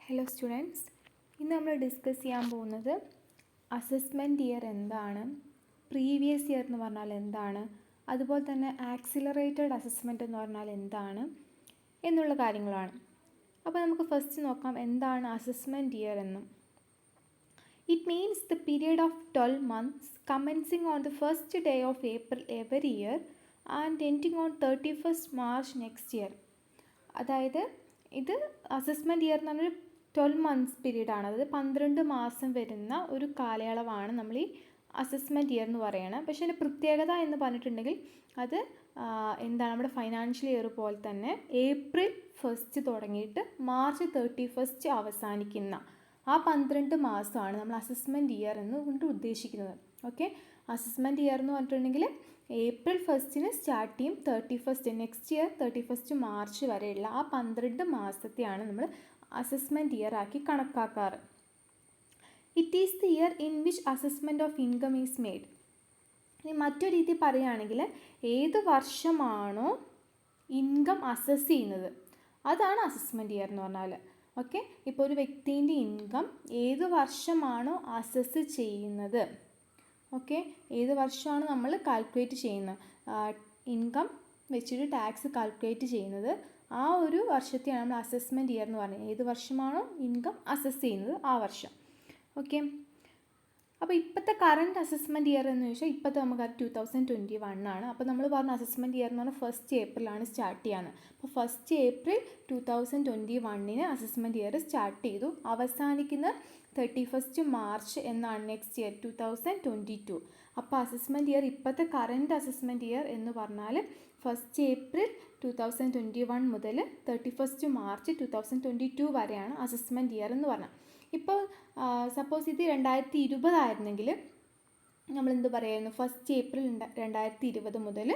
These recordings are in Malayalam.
ഹലോ സ്റ്റുഡൻസ്, ഇന്ന് നമ്മൾ ഡിസ്കസ് ചെയ്യാൻ പോകുന്നത് അസസ്മെൻറ്റ് ഇയർ എന്താണ്, പ്രീവിയസ് ഇയർ എന്ന് പറഞ്ഞാൽ എന്താണ്, അതുപോലെ തന്നെ ആക്സിലറേറ്റഡ് അസസ്മെൻറ്റ് എന്ന് പറഞ്ഞാൽ എന്താണ് എന്നുള്ള കാര്യങ്ങളാണ്. അപ്പോൾ നമുക്ക് ഫസ്റ്റ് നോക്കാം എന്താണ് അസസ്മെൻറ്റ് ഇയർ എന്നും. It means the period of 12 months commencing on the first day of April every year and ending on 31st March next year. അതായത് ഇത് അസസ്മെൻറ്റ് ഇയർ എന്ന് പറഞ്ഞൊരു 12 months പീരീഡാണ്. അതായത് 12 മാസം വരുന്ന ഒരു കാലയളവാണ് നമ്മൾ ഈ അസസ്മെൻറ്റ് ഇയർ എന്ന് പറയുന്നത്. പക്ഷേ അതിൻ്റെ പ്രത്യേകത എന്ന് പറഞ്ഞിട്ടുണ്ടെങ്കിൽ അത് എന്താണ്, നമ്മുടെ ഫൈനാൻഷ്യൽ ഇയർ പോലെ തന്നെ April 1 തുടങ്ങിയിട്ട് March 31 അവസാനിക്കുന്ന ആ 12 മാസമാണ് നമ്മൾ അസസ്മെൻറ്റ് ഇയർ എന്ന് കൊണ്ട് ഉദ്ദേശിക്കുന്നത്. ഓക്കെ, അസസ്മെൻറ്റ് ഇയർ എന്ന് പറഞ്ഞിട്ടുണ്ടെങ്കിൽ April 1 സ്റ്റാർട്ട് ചെയ്യും, 31 നെക്സ്റ്റ് ഇയർ 31 മാർച്ച് വരെയുള്ള ആ 12 മാസത്തെയാണ് നമ്മൾ അസസ്മെൻറ്റ് ഇയർ ആക്കി കണക്കാക്കാറ്. It is the year in which assessment of income is made. ഇനി മറ്റൊരു രീതി പറയുകയാണെങ്കിൽ ഏത് വർഷമാണോ ഇൻകം അസസ് ചെയ്യുന്നത് അതാണ് അസസ്മെൻറ്റ് ഇയർ എന്ന് പറഞ്ഞാൽ. ഓക്കെ, ഇപ്പോൾ ഒരു വ്യക്തിൻ്റെ ഇൻകം ഏത് വർഷമാണോ അസസ് ചെയ്യുന്നത്, ഓക്കെ, ഏത് വർഷമാണ് നമ്മൾ കാൽക്കുലേറ്റ് ചെയ്യുന്നത്, ഇൻകം വെച്ചിട്ട് ടാക്സ് കാൽക്കുലേറ്റ് ചെയ്യുന്നത്, ആ ഒരു വർഷത്തെയാണ് നമ്മൾ അസസ്മെൻറ്റ് ഇയർ എന്ന് പറയുന്നത്. ഏത് വർഷമാണോ ഇൻകം അസസ് ചെയ്യുന്നത് ആ വർഷം. ഓക്കെ, അപ്പോൾ ഇപ്പോഴത്തെ കറൻറ്റ് അസസ്മെൻറ്റ് ഇയർ എന്ന് ചോദിച്ചാൽ ഇപ്പോഴത്തെ നമുക്ക് 2021 ആണ്. അപ്പോൾ നമ്മൾ പറഞ്ഞ അസസ്മെൻറ്റ് ഇയർ എന്ന് പറഞ്ഞാൽ 1 ഏപ്രിലാണ് സ്റ്റാർട്ട് ചെയ്യുന്നത്. അപ്പോൾ 1 ഏപ്രിൽ 2021 അസസ്മെൻറ്റ് ഇയർ സ്റ്റാർട്ട് ചെയ്തു, അവസാനിക്കുന്ന 31 മാർച്ച് എന്നാണ് നെക്സ്റ്റ് ഇയർ 2022. അപ്പോൾ അസസ്മെൻറ്റ് ഇയർ ഇപ്പോഴത്തെ കറൻറ്റ് അസസ്മെൻറ്റ് ഇയർ എന്ന് പറഞ്ഞാൽ 1 ഏപ്രിൽ 2021 മുതൽ 31 മാർച്ച് 2022 വരെയാണ് അസസ്മെൻറ്റ് ഇയർ എന്ന് പറഞ്ഞാൽ. ഇപ്പോൾ സപ്പോസ് ഇത് 2020 ആയിരുന്നെങ്കിൽ നമ്മൾ എന്ത് പറയുമായിരുന്നു, 1 ഏപ്രിൽ 2020 മുതൽ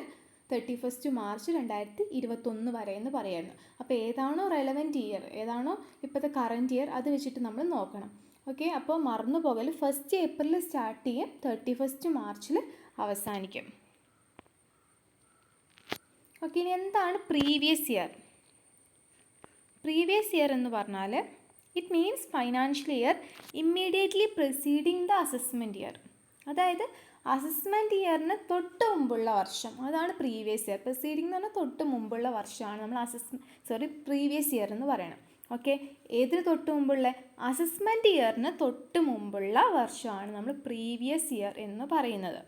31 മാർച്ച് 2021 വരെ എന്ന് പറയുമായിരുന്നു. അപ്പോൾ ഏതാണോ റെലവൻറ്റ് ഇയർ, ഏതാണോ ഇപ്പോഴത്തെ കറൻറ്റ് ഇയർ, അത് വെച്ചിട്ട് നമ്മൾ നോക്കണം. ഓക്കെ, അപ്പോൾ മറന്നു പോകൽ 1 ഏപ്രിലിൽ സ്റ്റാർട്ട് ചെയ്യും, 31 മാർച്ചിൽ അവസാനിക്കും. ഓക്കെ, ഇനി എന്താണ് പ്രീവിയസ് ഇയർ? പ്രീവിയസ് ഇയർ എന്ന് പറഞ്ഞാൽ it means financial year immediately preceding the assessment year. അതായത് അസസ്മെൻറ്റ് ഇയറിന് തൊട്ട് മുമ്പുള്ള വർഷം, അതാണ് പ്രീവിയസ് ഇയർ. പ്രിസീഡിങ് എന്ന് പറഞ്ഞാൽ തൊട്ട് മുമ്പുള്ള വർഷമാണ് നമ്മൾ പ്രീവിയസ് ഇയർ എന്ന് പറയണം. ഓക്കെ, ഏതിന് തൊട്ട് മുമ്പുള്ള, അസസ്മെൻറ്റ് ഇയറിന് തൊട്ട് മുമ്പുള്ള വർഷമാണ് നമ്മൾ പ്രീവിയസ് ഇയർ എന്ന് പറയുന്നത്.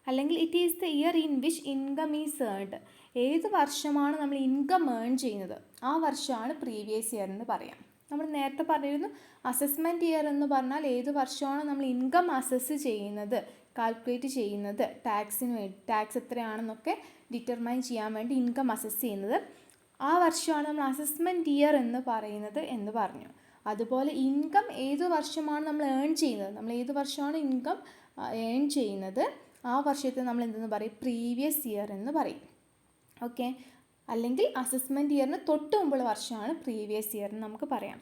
അല്ലെങ്കിൽ it is the year in which income is earned. ഏത് വർഷമാണ് നമ്മൾ ഇൻകം ഏൺ ചെയ്യുന്നത് ആ വർഷമാണ് പ്രീവിയസ് ഇയർ എന്ന് പറയാം. നമ്മൾ നേരത്തെ പറഞ്ഞിരുന്നു അസസ്മെൻറ്റ് ഇയർ എന്ന് പറഞ്ഞാൽ ഏത് വർഷമാണ് നമ്മൾ ഇൻകം അസസ് ചെയ്യുന്നത്, കാൽക്കുലേറ്റ് ചെയ്യുന്നത്, ടാക്സിന് വേണ്ടി, ടാക്സ് എത്രയാണെന്നൊക്കെ ഡിറ്റർമൈൻ ചെയ്യാൻ വേണ്ടി ഇൻകം അസസ് ചെയ്യുന്നത്, ആ വർഷമാണ് നമ്മൾ അസസ്മെൻറ്റ് ഇയർ എന്ന് പറയുന്നത് എന്ന് പറഞ്ഞു. അതുപോലെ ഇൻകം ഏത് വർഷമാണ് നമ്മൾ ഏൺ ചെയ്യുന്നത്, നമ്മൾ ഏത് വർഷമാണ് ഇൻകം ഏൺ ചെയ്യുന്നത് ആ വർഷത്തെ നമ്മൾ എന്തെന്ന് പറയും, പ്രീവിയസ് ഇയർ എന്ന് പറയും. ഓക്കെ, അല്ലെങ്കിൽ അസസ്മെൻറ്റ് ഇയറിന് തൊട്ട് മുമ്പുള്ള വർഷമാണ് പ്രീവിയസ് ഇയർ എന്ന് നമുക്ക് പറയാം.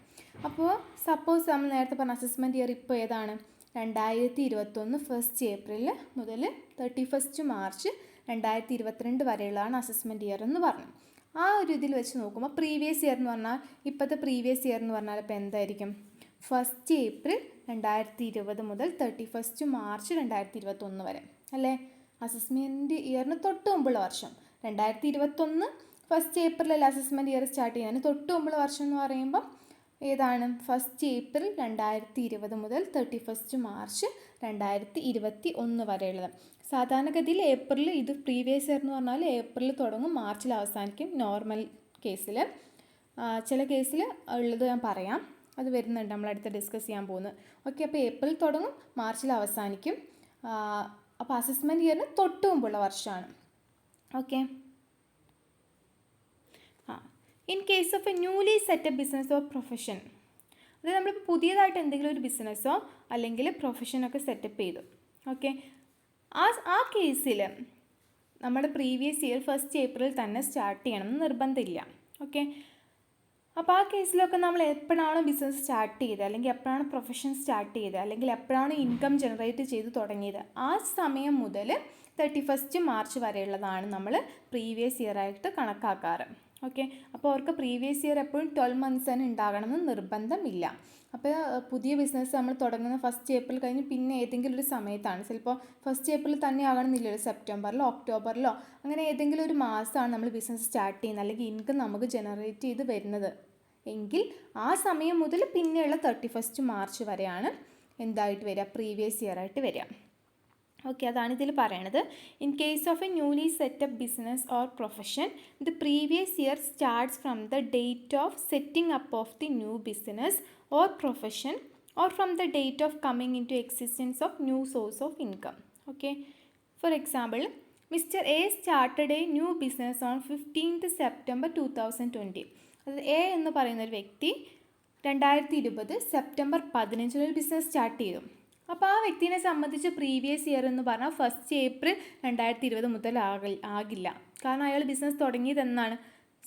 അപ്പോൾ സപ്പോസ് നമ്മൾ നേരത്തെ പറഞ്ഞ അസസ്മെൻറ്റ് ഇയർ ഇപ്പോൾ ഏതാണ്, 2021 1 ഏപ്രിൽ മുതൽ 31 മാർച്ച് 2022 വരെയുള്ളതാണ് അസസ്മെൻറ്റ് ഇയർ എന്ന് പറഞ്ഞു. ആ ഒരു ഇതിൽ വെച്ച് നോക്കുമ്പോൾ പ്രീവിയസ് ഇയർ എന്ന് പറഞ്ഞാൽ ഇപ്പോഴത്തെ പ്രീവിയസ് ഇയർ എന്ന് പറഞ്ഞാൽ ഇപ്പോൾ എന്തായിരിക്കും, 1 ഏപ്രിൽ 2020 മുതൽ 31 മാർച്ച് 2021 വരെ അല്ലേ. അസസ്മെൻറ്റ് ഇയറിന് തൊട്ട് മുമ്പുള്ള വർഷം 2021 1 ഏപ്രിലല്ല അസസ്മെൻറ്റ് ഇയർ സ്റ്റാർട്ട് ചെയ്യാൻ, തൊട്ട് മുമ്പുള്ള വർഷം എന്ന് പറയുമ്പം ഏതാണ്, 1 ഏപ്രിൽ 2020 മുതൽ 31 മാർച്ച് 2021 വരെയുള്ളത്. സാധാരണഗതിയിൽ ഏപ്രിൽ, ഇത് പ്രീവിയസ് ഇയർ എന്ന് പറഞ്ഞാൽ ഏപ്രിൽ തുടങ്ങും മാർച്ചിൽ അവസാനിക്കും നോർമൽ കേസിൽ. ചില കേസിൽ ഉള്ളത് ഞാൻ പറയാം, അത് വരുന്നുണ്ട് നമ്മളടുത്ത് ഡിസ്കസ് ചെയ്യാൻ പോകുന്നത്. ഓക്കെ, അപ്പോൾ ഏപ്രിൽ തുടങ്ങും മാർച്ചിൽ അവസാനിക്കും. അപ്പോൾ അസസ്മെൻറ്റ് ഇയറിന് തൊട്ട് മുമ്പുള്ള വർഷമാണ്. Okay, in case of a newly setup business or profession, അതായത് നമ്മളിപ്പോൾ പുതിയതായിട്ട് എന്തെങ്കിലും ഒരു ബിസിനസ്സോ അല്ലെങ്കിൽ പ്രൊഫഷനൊക്കെ സെറ്റപ്പ് ചെയ്തു. ഓക്കെ, ആ കേസിൽ നമ്മുടെ പ്രീവിയസ് ഇയർ 1 ഏപ്രിൽ തന്നെ സ്റ്റാർട്ട് ചെയ്യണമെന്ന് നിർബന്ധമില്ല. ഓക്കെ, അപ്പോൾ ആ കേസിലൊക്കെ നമ്മൾ എപ്പോഴാണോ ബിസിനസ് സ്റ്റാർട്ട് ചെയ്തത്, അല്ലെങ്കിൽ എപ്പോഴാണ് പ്രൊഫഷൻ സ്റ്റാർട്ട് ചെയ്തത്, അല്ലെങ്കിൽ എപ്പോഴാണ് ഇൻകം ജനറേറ്റ് ചെയ്ത് തുടങ്ങിയത്, ആ സമയം മുതൽ 31 മാർച്ച് വരെയുള്ളതാണ് നമ്മൾ പ്രീവിയസ് ഇയർ ആയിട്ട് കണക്കാക്കാറ്. ഓക്കെ, അപ്പോൾ അവർക്ക് പ്രീവിയസ് ഇയർ എപ്പോഴും 12 months തന്നെ ഉണ്ടാകണമെന്ന് നിർബന്ധമില്ല. അപ്പോൾ പുതിയ ബിസിനസ് നമ്മൾ തുടങ്ങുന്ന ഫസ്റ്റ് ഏപ്രിൽ കഴിഞ്ഞ് പിന്നെ ഏതെങ്കിലും ഒരു സമയത്താണ്, ചിലപ്പോൾ ഫസ്റ്റ് ഏപ്രിൽ തന്നെ ആകണമെന്നില്ലല്ലോ, സെപ്റ്റംബറിലോ ഒക്ടോബറിലോ അങ്ങനെ ഏതെങ്കിലും ഒരു മാസമാണ് നമ്മൾ ബിസിനസ് സ്റ്റാർട്ട് ചെയ്യുന്നത് അല്ലെങ്കിൽ ഇൻകം നമുക്ക് ജനറേറ്റ് ചെയ്ത് വരുന്നത് എങ്കിൽ ആ സമയം മുതൽ പിന്നെയുള്ള 31st March വരെയാണ് എന്തായിട്ട് വരിക, പ്രീവിയസ് ഇയർ ആയിട്ട് വരിക. ഓക്കെ, അതാണ് ഇതിൽ പറയണത്. In case of a newly setup business or profession, the previous year starts from the date of setting up of the new business or profession or from the date of coming in to existence of new source of income. Okay, for example, mister A started a new business on 15th September 2020. അത് എ എന്ന് പറയുന്ന ഒരു വ്യക്തി 2020 സെപ്റ്റംബർ 15 ഒരു ബിസിനസ് സ്റ്റാർട്ട് ചെയ്തു. അപ്പോൾ ആ വ്യക്തിനെ സംബന്ധിച്ച് പ്രീവിയസ് ഇയർ എന്ന് പറഞ്ഞാൽ 1st April 2020 മുതൽ ആകില്ല. കാരണം അയാൾ ബിസിനസ് തുടങ്ങിയത് എന്നാണ്,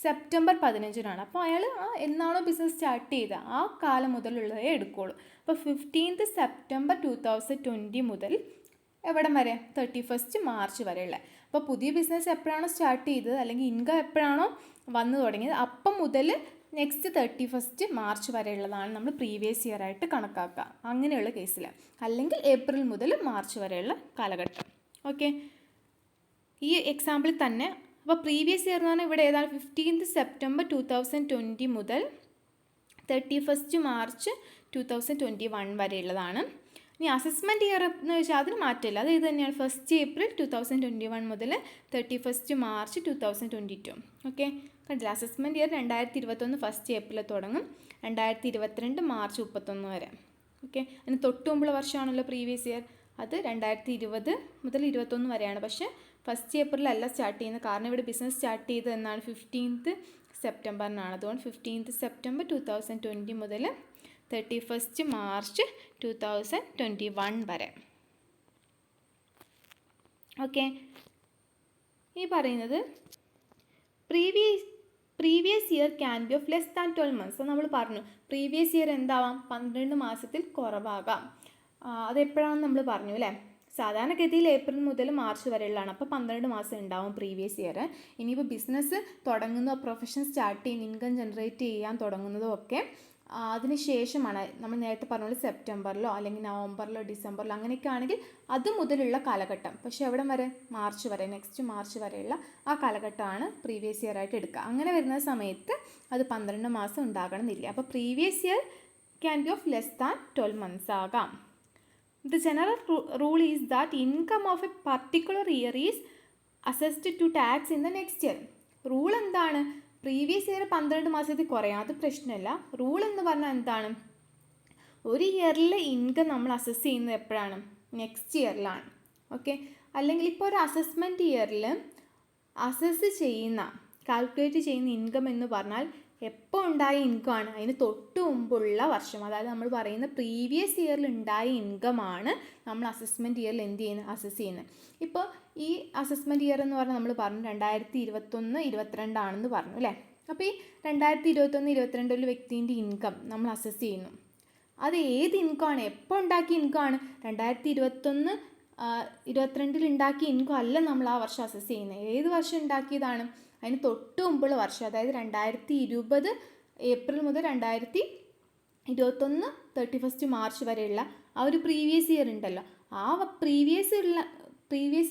സെപ്റ്റംബർ 15 അപ്പോൾ അയാൾ എന്നാണോ ബിസിനസ് സ്റ്റാർട്ട് ചെയ്തത് ആ കാലം മുതലുള്ളതേ എടുക്കുകയുള്ളൂ. അപ്പോൾ 15th September 2020 മുതൽ എവിടം വരെ, 31st March വരെയുള്ള. അപ്പോൾ പുതിയ ബിസിനസ് എപ്പോഴാണോ സ്റ്റാർട്ട് ചെയ്തത് അല്ലെങ്കിൽ ഇൻകം എപ്പോഴാണോ വന്നു തുടങ്ങിയത് അപ്പം മുതൽ നെക്സ്റ്റ് 31st March വരെയുള്ളതാണ് നമ്മൾ പ്രീവിയസ് ഇയർ ആയിട്ട് കണക്കാക്കുക അങ്ങനെയുള്ള കേസിൽ, അല്ലെങ്കിൽ ഏപ്രിൽ മുതൽ മാർച്ച് വരെയുള്ള കാലഘട്ടം. ഓക്കെ, ഈ എക്സാമ്പിൾ തന്നെ. അപ്പോൾ പ്രീവിയസ് ഇയർ എന്ന് പറഞ്ഞാൽ ഇവിടെ ഏതാണ്, 15th September 2020 മുതൽ 31st March 2021 വരെയുള്ളതാണ്. ഇനി അസസ്മെൻറ്റ് ഇയർ എന്ന് വെച്ചാൽ അതിന് മാറ്റമില്ല, അത് ഇത് തന്നെയാണ്, 1st April 2021 മുതൽ 31st March 2022. ഓക്കെ, കണ്ടില്ല, അസസ്മെൻറ്റ് ഇയർ 2021 1st April തുടങ്ങും, 2022 March 31 വരെ. ഓക്കെ, അതിന് തൊട്ട് മുമ്പുള്ള വർഷമാണല്ലോ പ്രീവിയസ് ഇയർ, അത് 2020 മുതൽ 21 വരെയാണ്. പക്ഷേ 1st April അല്ല സ്റ്റാർട്ട് ചെയ്യുന്നത്, കാരണം ഇവിടെ ബിസിനസ് സ്റ്റാർട്ട് ചെയ്തത് എന്നാണ് 15th September. അതുകൊണ്ട് 15th September 2020 മുതൽ 31st March 2021 വരെ. ഓക്കെ, ഈ പറയുന്നത് previous year can be of less than 12 months. അപ്പോൾ നമ്മൾ പറഞ്ഞു പ്രീവിയസ് ഇയർ എന്താവാം, 12 മാസത്തിൽ കുറവാകാം. അതെപ്പോഴാണെന്ന് നമ്മൾ പറഞ്ഞു അല്ലേ, സാധാരണഗതിയിൽ ഏപ്രിൽ മുതൽ മാർച്ച് വരെയുള്ളതാണ്. അപ്പോൾ 12 മാസം ഉണ്ടാവും പ്രീവിയസ് ഇയർ. ഇനിയിപ്പോൾ ബിസിനസ് തുടങ്ങുന്നതോ പ്രൊഫഷൻ സ്റ്റാർട്ട് ചെയ്യുന്ന ഇൻകം ജനറേറ്റ് ചെയ്യാൻ തുടങ്ങുന്നതോ ഒക്കെ അതിന് ശേഷമാണ്, നമ്മൾ നേരത്തെ പറഞ്ഞ പോലെ സെപ്റ്റംബറിലോ അല്ലെങ്കിൽ നവംബറിലോ ഡിസംബറിലോ അങ്ങനെയൊക്കെ ആണെങ്കിൽ അത് മുതലുള്ള കാലഘട്ടം. പക്ഷേ എവിടെ വരെ, മാർച്ച് വരെ, നെക്സ്റ്റ് മാർച്ച് വരെയുള്ള ആ കാലഘട്ടമാണ് പ്രീവിയസ് ഇയർ ആയിട്ട് എടുക്കുക. അങ്ങനെ വരുന്ന സമയത്ത് അത് 12 മാസം ഉണ്ടാകണമെന്നില്ല. അപ്പോൾ previous year can be of less than 12 months ആകാം. The general rule is that income of a particular year is assessed to tax in the next year. Rule എന്താണ്, പ്രീവിയസ് ഇയർ 12 മാസത്തിൽ കുറയാം, അത് പ്രശ്നമില്ല. റൂൾ എന്ന് പറഞ്ഞാൽ എന്താണ്, ഒരു ഇയറിലെ ഇൻകം നമ്മൾ അസസ് ചെയ്യുന്നത് എപ്പോഴാണ്, നെക്സ്റ്റ് ഇയറിലാണ്. ഓക്കെ, അല്ലെങ്കിൽ ഇപ്പോൾ ഒരു അസസ്മെൻറ്റ് ഇയറിൽ അസസ് ചെയ്യുന്ന കാൽക്കുലേറ്റ് ചെയ്യുന്ന ഇൻകം എന്ന് പറഞ്ഞാൽ എപ്പോൾ ഉണ്ടായ ഇൻകം ആണ്, അതിന് തൊട്ട് മുമ്പുള്ള വർഷം, അതായത് നമ്മൾ പറയുന്ന പ്രീവിയസ് ഇയറിൽ ഉണ്ടായ ഇൻകമാണ് നമ്മൾ അസസ്മെൻറ്റ് ഇയറിൽ എന്ത് ചെയ്യുന്നത്, അസസ് ചെയ്യുന്നത്. ഇപ്പോൾ ഈ അസസ്മെൻറ്റ് ഇയർ എന്ന് പറഞ്ഞാൽ നമ്മൾ പറഞ്ഞു 2021-22 ആണെന്ന് പറഞ്ഞു അല്ലേ. അപ്പോൾ ഈ 2021-22 ഒരു വ്യക്തിൻ്റെ ഇൻകം നമ്മൾ അസസ് ചെയ്യുന്നു. അത് ഏത് ഇൻകമാണ്, എപ്പോൾ ഉണ്ടാക്കിയ ഇൻകമാണ്, 2021-22 ഉണ്ടാക്കിയ ഇൻകം അല്ല നമ്മൾ ആ വർഷം അസസ് ചെയ്യുന്നത്. ഏത് വർഷം ഉണ്ടാക്കിയതാണ്, അതിന് തൊട്ട് മുമ്പുള്ള വർഷം, അതായത് 2020 ഏപ്രിൽ മുതൽ 2021 31st March വരെയുള്ള ആ ഒരു പ്രീവിയസ് ഇയർ ഉണ്ടല്ലോ, ആ പ്രീവിയസ്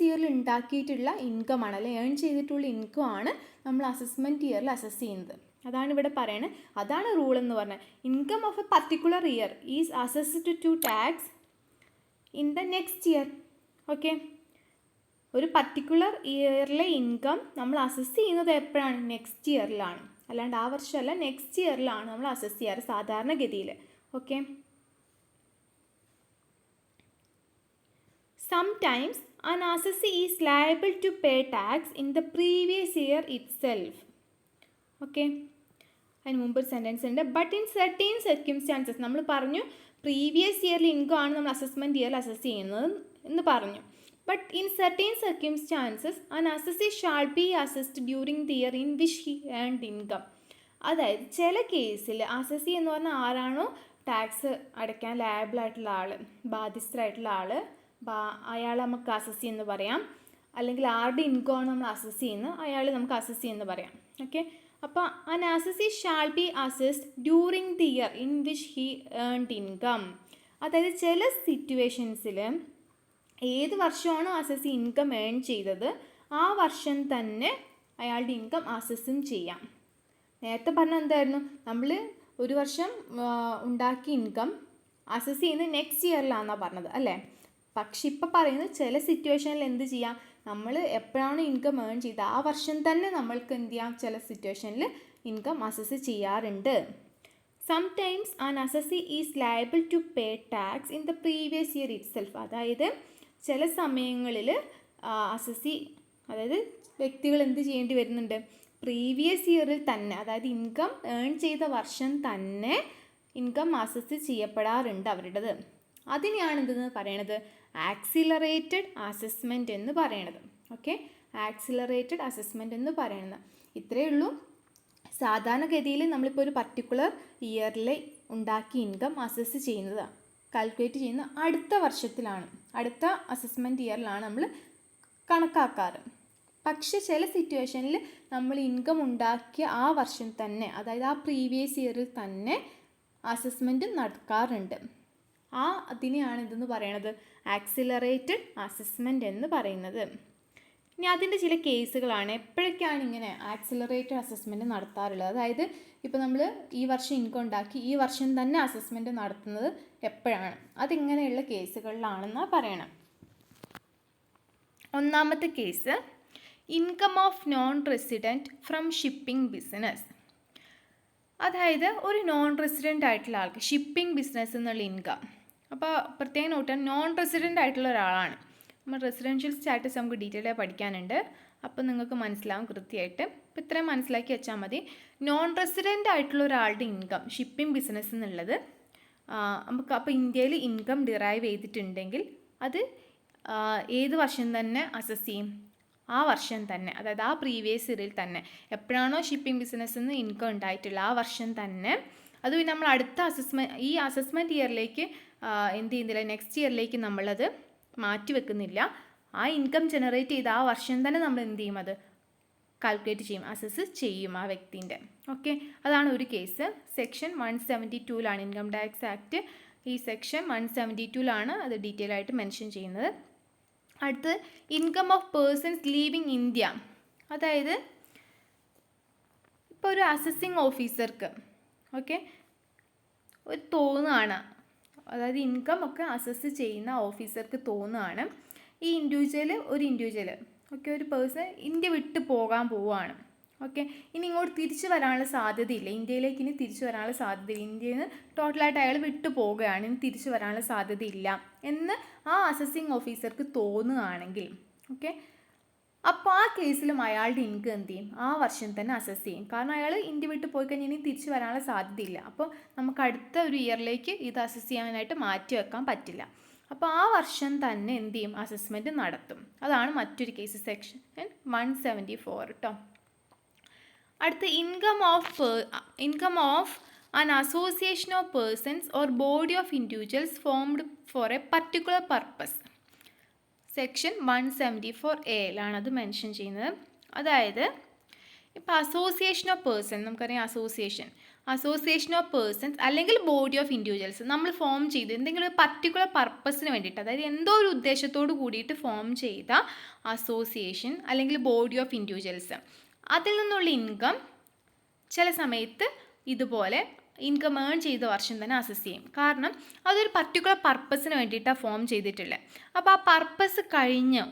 ഇയറിൽ ഉണ്ടാക്കിയിട്ടുള്ള ഇൻകമാണ്, അല്ലെങ്കിൽ ഏൺ ചെയ്തിട്ടുള്ള ഇൻകമാണ് നമ്മൾ അസസ്മെൻറ്റ് ഇയറിൽ അസസ് ചെയ്യുന്നത്. അതാണ് ഇവിടെ പറയുന്നത്, അതാണ് റൂൾ എന്ന് പറഞ്ഞാൽ. Income of a particular year is assessed to tax in the next year. Okay, ഒരു പർട്ടിക്കുലർ ഇയറിലെ ഇൻകം നമ്മൾ അസസ് ചെയ്യുന്നത് എപ്പോഴാണ്, നെക്സ്റ്റ് ഇയറിലാണ്. അല്ലാണ്ട് ആ വർഷമല്ല, നെക്സ്റ്റ് ഇയറിലാണ് നമ്മൾ അസസ് ചെയ്യാറ് സാധാരണഗതിയിൽ. Okay, sometimes an assessee is liable to pay tax in the previous year itself. Okay, അതിന് മുമ്പ് ഒരു സെൻറ്റൻസ് ഉണ്ട്, ബട്ട് ഇൻ സർട്ടീൻ സർക്കംസ്റ്റാൻസസ്. നമ്മൾ പറഞ്ഞു പ്രീവിയസ് ഇയറിൽ ഇൻകം ആണ് നമ്മൾ അസസ്മെൻറ്റ് ഇയറിൽ അസസ് ചെയ്യുന്നത് എന്ന് പറഞ്ഞു. But in certain circumstances, an assessee shall be assessed during the year in which he earned income. അതായത് ചില കേസിൽ അസസി എന്ന് പറഞ്ഞാൽ ആരാണോ ടാക്സ് അടയ്ക്കാൻ ലയബിളായിട്ടുള്ള ആൾ, ബാധ്യസ്ഥരായിട്ടുള്ള ആൾ, അയാളെ നമുക്ക് അസസി എന്ന് പറയാം. അല്ലെങ്കിൽ ആരുടെ ഇൻകമാണ് നമ്മൾ അസസ് ചെയ്യുന്നത് അയാൾ നമുക്ക് അസസി എന്ന് പറയാം. ഓക്കെ, അപ്പോൾ an assessee shall be assessed during the year in which he earned income. അതായത് ചില സിറ്റുവേഷൻസിൽ ഏത് വർഷമാണോ അസസ്സി ഇൻകം ഏൺ ചെയ്തത് ആ വർഷം തന്നെ അയാളുടെ ഇൻകം അസസ്സും ചെയ്യാം. നേരത്തെ പറഞ്ഞ എന്തായിരുന്നു, നമ്മൾ ഒരു വർഷം ഉണ്ടാക്കിയ ഇൻകം അസസ് ചെയ്യുന്നത് നെക്സ്റ്റ് ഇയറിലാണെന്നാണ് പറഞ്ഞത് അല്ലേ. പക്ഷെ ഇപ്പോൾ പറയുന്നത് ചില സിറ്റുവേഷനിൽ എന്ത് ചെയ്യാം, നമ്മൾ എപ്പോഴാണ് ഇൻകം ഏൺ ചെയ്തത് ആ വർഷം തന്നെ നമ്മൾക്ക് എന്ത് ചെയ്യാം, ചില സിറ്റുവേഷനിൽ ഇൻകം അസസ് ചെയ്യാറുണ്ട്. Sometimes an assessee is liable to pay tax in the previous year itself. അതായത് ചില സമയങ്ങളിൽ അസസി, അതായത് വ്യക്തികൾ എന്ത് ചെയ്യേണ്ടി വരുന്നുണ്ട്, പ്രീവിയസ് ഇയറിൽ തന്നെ, അതായത് ഇൻകം ഏൺ ചെയ്ത വർഷം തന്നെ ഇൻകം അസസ് ചെയ്യപ്പെടാറുണ്ട് അവരുടേത്. അതിനെയാണ് എന്തെന്ന് പറയണത്, ആക്സിലറേറ്റഡ് അസസ്മെൻറ്റ് എന്ന് പറയണത്. ഓക്കെ, ആക്സിലറേറ്റഡ് അസസ്മെൻറ്റ് എന്ന് പറയുന്നത് ഇത്രയേ ഉള്ളൂ. സാധാരണഗതിയിൽ നമ്മളിപ്പോൾ ഒരു പർട്ടിക്കുലർ ഇയറിൽ ഉണ്ടാക്കിയ ഇൻകം അസസ് ചെയ്യുന്നത്, കാൽക്കുലേറ്റ് ചെയ്യുന്നത് അടുത്ത വർഷത്തിലാണ്, അടുത്ത അസസ്മെൻറ്റ് ഇയറിലാണ് നമ്മൾ കണക്കാക്കാറ്. പക്ഷെ ചില സിറ്റുവേഷനിൽ നമ്മൾ ഇൻകം ഉണ്ടാക്കിയ ആ വർഷം തന്നെ, അതായത് ആ പ്രീവിയസ് ഇയറിൽ തന്നെ അസസ്മെൻറ്റ് നടക്കാറുണ്ട്. അതിനെയാണ് ഇതെന്ന് പറയണത് ആക്സിലറേറ്റഡ് അസസ്മെൻറ്റ് എന്ന് പറയുന്നത്. ഇനി അതിൻ്റെ ചില കേസുകളാണ് എപ്പോഴൊക്കെയാണ് ഇങ്ങനെ ആക്സിലറേറ്റഡ് അസസ്മെൻറ്റ് നടത്താറുള്ളത്. അതായത് ഇപ്പോൾ നമ്മൾ ഈ വർഷം ഇൻകം ഉണ്ടാക്കി ഈ വർഷം തന്നെ അസസ്മെൻറ്റ് നടത്തുന്നത് എപ്പോഴാണ്, അതിങ്ങനെയുള്ള കേസുകളിലാണെന്നാണ് പറയണം. ഒന്നാമത്തെ case, income of non resident from shipping business. അതായത് ഒരു നോൺ റെസിഡൻ്റ് ആയിട്ടുള്ള ആൾക്ക് ഷിപ്പിംഗ് ബിസിനസ് എന്നുള്ള ഇൻകം. അപ്പോൾ പ്രത്യേകം നോട്ടാണ്, നോൺ റെസിഡൻ്റ് ആയിട്ടുള്ള ഒരാളാണ്. നമ്മൾ റെസിഡൻഷ്യൽ സ്റ്റാറ്റസ് നമുക്ക് ഡീറ്റെയിൽ ആയി പഠിക്കാനുണ്ട്, അപ്പോൾ നിങ്ങൾക്ക് മനസ്സിലാവും കൃത്യമായിട്ട്. അപ്പോൾ ഇത്രയും മനസ്സിലാക്കി വെച്ചാൽ മതി. നോൺ റെസിഡൻ്റ് ആയിട്ടുള്ള ഒരാളുടെ ഇൻകം ഷിപ്പിംഗ് ബിസിനസ് എന്നുള്ളത് നമുക്ക് അപ്പോൾ ഇന്ത്യയിൽ ഇൻകം ഡിറൈവ് ചെയ്തിട്ടുണ്ടെങ്കിൽ അത് ഏത് വർഷം തന്നെ അസസ് ചെയ്യും, ആ വർഷം തന്നെ, അതായത് ആ പ്രീവിയസ് ഇയറിൽ തന്നെ എപ്പോഴാണോ ഷിപ്പിംഗ് ബിസിനസ്സിൽ നിന്ന് ഇൻകം ഉണ്ടായിട്ടുള്ള ആ വർഷം തന്നെ. അത് പിന്നെ നമ്മൾ അടുത്ത ഈ അസസ്മെൻറ്റ് ഇയറിലേക്ക് എന്ത് ചെയ്യുന്നില്ല, നെക്സ്റ്റ് ഇയറിലേക്ക് നമ്മളത് മാറ്റി വെക്കുന്നില്ല. ആ ഇൻകം ജനറേറ്റ് ചെയ്ത് ആ വർഷം തന്നെ നമ്മൾ എന്ത് ചെയ്യും, അത് കാൽക്കുലേറ്റ് ചെയ്യും, അസസ് ചെയ്യും ആ വ്യക്തിൻ്റെ. ഓക്കെ, അതാണ് ഒരു case. Section 172 income tax act, ഈ സെക്ഷൻ 172 അത് ഡീറ്റെയിൽ ആയിട്ട് മെൻഷൻ ചെയ്യുന്നത്. അടുത്ത് income of persons leaving India. അതായത് ഇപ്പോൾ ഒരു അസസിങ് ഓഫീസർക്ക് ഒരു തോന്നുകയാണ്, അതായത് ഇൻകം ഒക്കെ അസസ് ചെയ്യുന്ന ഓഫീസർക്ക് തോന്നുകയാണ് ഈ ഒരു ഇൻഡിവിജ്വൽ ഒരു പേഴ്സൺ ഇന്ത്യ വിട്ട് പോകാൻ പോവുകയാണ്. ഇനി ഇങ്ങോട്ട് തിരിച്ചു വരാനുള്ള സാധ്യതയില്ല, ഇന്ത്യയിലേക്ക് ഇനി തിരിച്ചു വരാനുള്ള സാധ്യതയില്ല, ഇന്ത്യയിൽ നിന്ന് ടോട്ടലായിട്ട് അയാൾ വിട്ടു പോവുകയാണ്, ഇനി തിരിച്ചു വരാനുള്ള സാധ്യതയില്ല എന്ന് ആ അസസിങ് ഓഫീസർക്ക് തോന്നുകയാണെങ്കിൽ അപ്പോൾ ആ കേസിലും അയാളുടെ ഇൻകം എന്ത് ചെയ്യും, ആ വർഷം തന്നെ അസസ് ചെയ്യും. കാരണം അയാൾ ഇന്ത്യ വിട്ട് പോയി കഴിഞ്ഞാൽ ഇനി തിരിച്ചു വരാനുള്ള സാധ്യതയില്ല. അപ്പോൾ നമുക്ക് അടുത്ത ഒരു ഇയറിലേക്ക് ഇത് അസസ് ചെയ്യാനായിട്ട് മാറ്റി വെക്കാൻ പറ്റില്ല. അപ്പോൾ ആ വർഷം തന്നെ എന്ത് ചെയ്യും, അസസ്മെൻറ്റ് നടത്തും. അതാണ് മറ്റൊരു കേസ്, സെക്ഷൻ 174 കേട്ടോ. അടുത്ത income of an association of persons or body of individuals formed for a particular purpose. Section 174A അത് മെൻഷൻ ചെയ്യുന്നത്. അതായത് ഇപ്പോൾ അസോസിയേഷൻ ഓഫ് പേഴ്സൺ, നമുക്കറിയാം അസോസിയേഷൻ ഓഫ് പേഴ്സൺസ് അല്ലെങ്കിൽ ബോഡി ഓഫ് ഇൻഡിവിജ്വൽസ് നമ്മൾ ഫോം ചെയ്ത് എന്തെങ്കിലും ഒരു പർട്ടിക്കുലർ പർപ്പസിന് വേണ്ടിയിട്ട്, അതായത് എന്തോ ഒരു ഉദ്ദേശത്തോട് കൂടിയിട്ട് ഫോം ചെയ്ത അസോസിയേഷൻ അല്ലെങ്കിൽ ബോഡി ഓഫ് ഇൻഡിവിജ്വൽസ്, അതിൽ നിന്നുള്ള ഇൻകം ചില സമയത്ത് ഇതുപോലെ ഇൻകം ഏൺ ചെയ്ത വർഷം തന്നെ അസസ് ചെയ്യും. കാരണം അതൊരു പർട്ടിക്കുലർ പർപ്പസിന് വേണ്ടിയിട്ടാണ് ഫോം ചെയ്തിട്ടുള്ളത്. അപ്പോൾ ആ പർപ്പസ് കഴിഞ്ഞു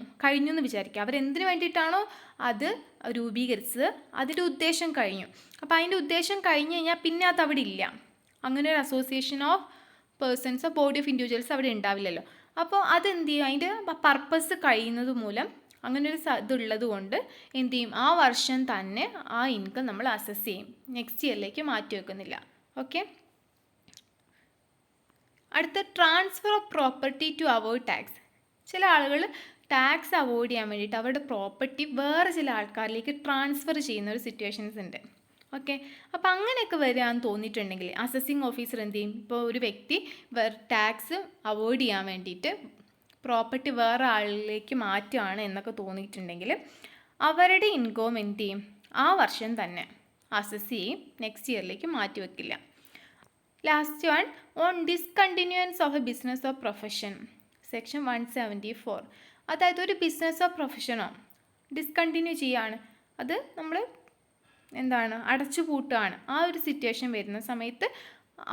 എന്ന് വിചാരിക്കുക, അവരെന്തിനു വേണ്ടിയിട്ടാണോ അത് രൂപീകരിച്ചത് അതിൻ്റെ ഉദ്ദേശം കഴിഞ്ഞു. അപ്പോൾ അതിൻ്റെ ഉദ്ദേശം കഴിഞ്ഞ് കഴിഞ്ഞാൽ പിന്നെ അത് അവിടെ ഇല്ല, അങ്ങനെ ഒരു association of persons body of individuals അവിടെ ഉണ്ടാവില്ലല്ലോ. അപ്പോൾ അതെന്ത് ചെയ്യും, അതിൻ്റെ പർപ്പസ് കഴിയുന്നത് മൂലം അങ്ങനെ ഒരു ഇതുള്ളത് കൊണ്ട് എന്ത് ചെയ്യും, ആ വർഷം തന്നെ ആ ഇൻകം നമ്മൾ അസസ് ചെയ്യും, നെക്സ്റ്റ് ഇയറിലേക്ക് മാറ്റി വെക്കുന്നില്ല. അടുത്ത transfer of property to avoid tax. ചില ആളുകൾ ടാക്സ് അവോയ്ഡ് ചെയ്യാൻ വേണ്ടിയിട്ട് അവരുടെ പ്രോപ്പർട്ടി വേറെ ചില ആൾക്കാരിലേക്ക് ട്രാൻസ്ഫർ ചെയ്യുന്ന ഒരു സിറ്റുവേഷൻസ് ഉണ്ട്. അപ്പോൾ അങ്ങനെയൊക്കെ വരികയെന്ന് തോന്നിയിട്ടുണ്ടെങ്കിൽ അസസിങ് ഓഫീസർ എന്ത് ചെയ്യും, ഇപ്പോൾ ഒരു വ്യക്തി ടാക്സ് അവോയ്ഡ് ചെയ്യാൻ വേണ്ടിയിട്ട് പ്രോപ്പർട്ടി വേറെ ആളിലേക്ക് മാറ്റുകയാണ് എന്നൊക്കെ തോന്നിയിട്ടുണ്ടെങ്കിൽ അവരുടെ ഇൻകം എന്ത് ചെയ്യും, ആ വർഷം തന്നെ അസസ് ചെയ്യും, നെക്സ്റ്റ് ഇയറിലേക്ക് മാറ്റി വെക്കില്ല. Last one, on discontinuance of a business of profession, section 174. അതായത് ഒരു ബിസിനസ്സോ പ്രൊഫഷനോ ഡിസ്കണ്ടിന്യൂ ചെയ്യുകയാണ്, അത് നമ്മൾ അടച്ചു പൂട്ടുകയാണ്. ആ ഒരു സിറ്റുവേഷൻ വരുന്ന സമയത്ത്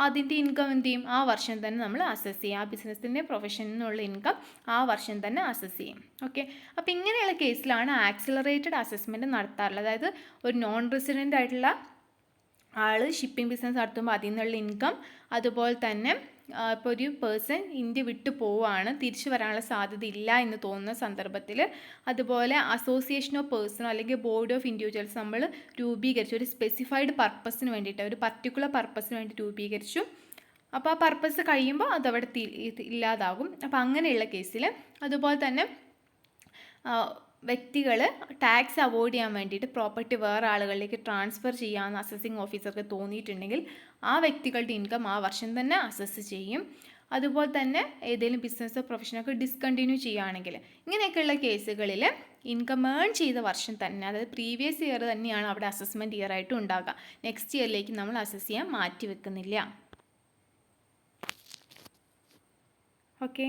അതിൻ്റെ ഇൻകം എന്ത് ചെയ്യും, ആ വർഷം തന്നെ നമ്മൾ അസസ് ചെയ്യും. ആ ബിസിനസ്സിൻ്റെ പ്രൊഫഷനിൽ നിന്നുള്ള ഇൻകം ആ വർഷം തന്നെ അസസ് ചെയ്യും. ഓക്കെ, അപ്പോൾ ഇങ്ങനെയുള്ള കേസിലാണ് ആക്സിലറേറ്റഡ് അസസ്മെൻറ്റ് നടത്താറുള്ളത്. അതായത് ഒരു നോൺ റെസിഡൻ്റ് ആയിട്ടുള്ള ആൾ ഷിപ്പിംഗ് ബിസിനസ് നടത്തുമ്പോൾ അതിൽ നിന്നുള്ള ഇൻകം, അതുപോലെ തന്നെ ഇപ്പോൾ ഒരു പേഴ്സൺ ഇന്ത്യ വിട്ടു പോവുകയാണ്, തിരിച്ചു വരാനുള്ള സാധ്യത ഇല്ല എന്ന് തോന്നുന്ന സന്ദർഭത്തിൽ, അതുപോലെ അസോസിയേഷൻ ഓഫ് പേഴ്സണോ അല്ലെങ്കിൽ ബോർഡ് ഓഫ് ഇൻഡിവിജ്വൽസ് നമ്മൾ രൂപീകരിച്ചു, ഒരു സ്പെസിഫൈഡ് പർപ്പസിന് വേണ്ടിയിട്ട്, ഒരു പർട്ടിക്കുലർ പർപ്പസിന് വേണ്ടി രൂപീകരിച്ചു. അപ്പോൾ ആ പർപ്പസ് കഴിയുമ്പോൾ അതവിടെ ഇല്ലാതാകും. അപ്പോൾ അങ്ങനെയുള്ള കേസിൽ, അതുപോലെ തന്നെ വ്യക്തികൾ ടാക്സ് അവോയ്ഡ് ചെയ്യാൻ വേണ്ടിയിട്ട് പ്രോപ്പർട്ടി വേറെ ആളുകളിലേക്ക് ട്രാൻസ്ഫർ ചെയ്യാമെന്ന് അസസിങ് ഓഫീസർക്ക് തോന്നിയിട്ടുണ്ടെങ്കിൽ ആ വ്യക്തികളുടെ ഇൻകം ആ വർഷം തന്നെ അസസ് ചെയ്യും. അതുപോലെ തന്നെ ഏതെങ്കിലും ബിസിനസ്സോ പ്രൊഫഷനൊക്കെ ഡിസ്കണ്ടിന്യൂ ചെയ്യുകയാണെങ്കിൽ, ഇങ്ങനെയൊക്കെയുള്ള കേസുകളിൽ ഇൻകം ഏൺ ചെയ്ത വർഷം തന്നെ, അതായത് പ്രീവിയസ് ഇയർ തന്നെയാണ് അവിടെ അസസ്മെൻറ്റ് ഇയർ ആയിട്ട് ഉണ്ടാകുക. നെക്സ്റ്റ് ഇയറിലേക്ക് നമ്മൾ അസസ് ചെയ്യാൻ മാറ്റി വെക്കുന്നില്ല. ഓക്കെ.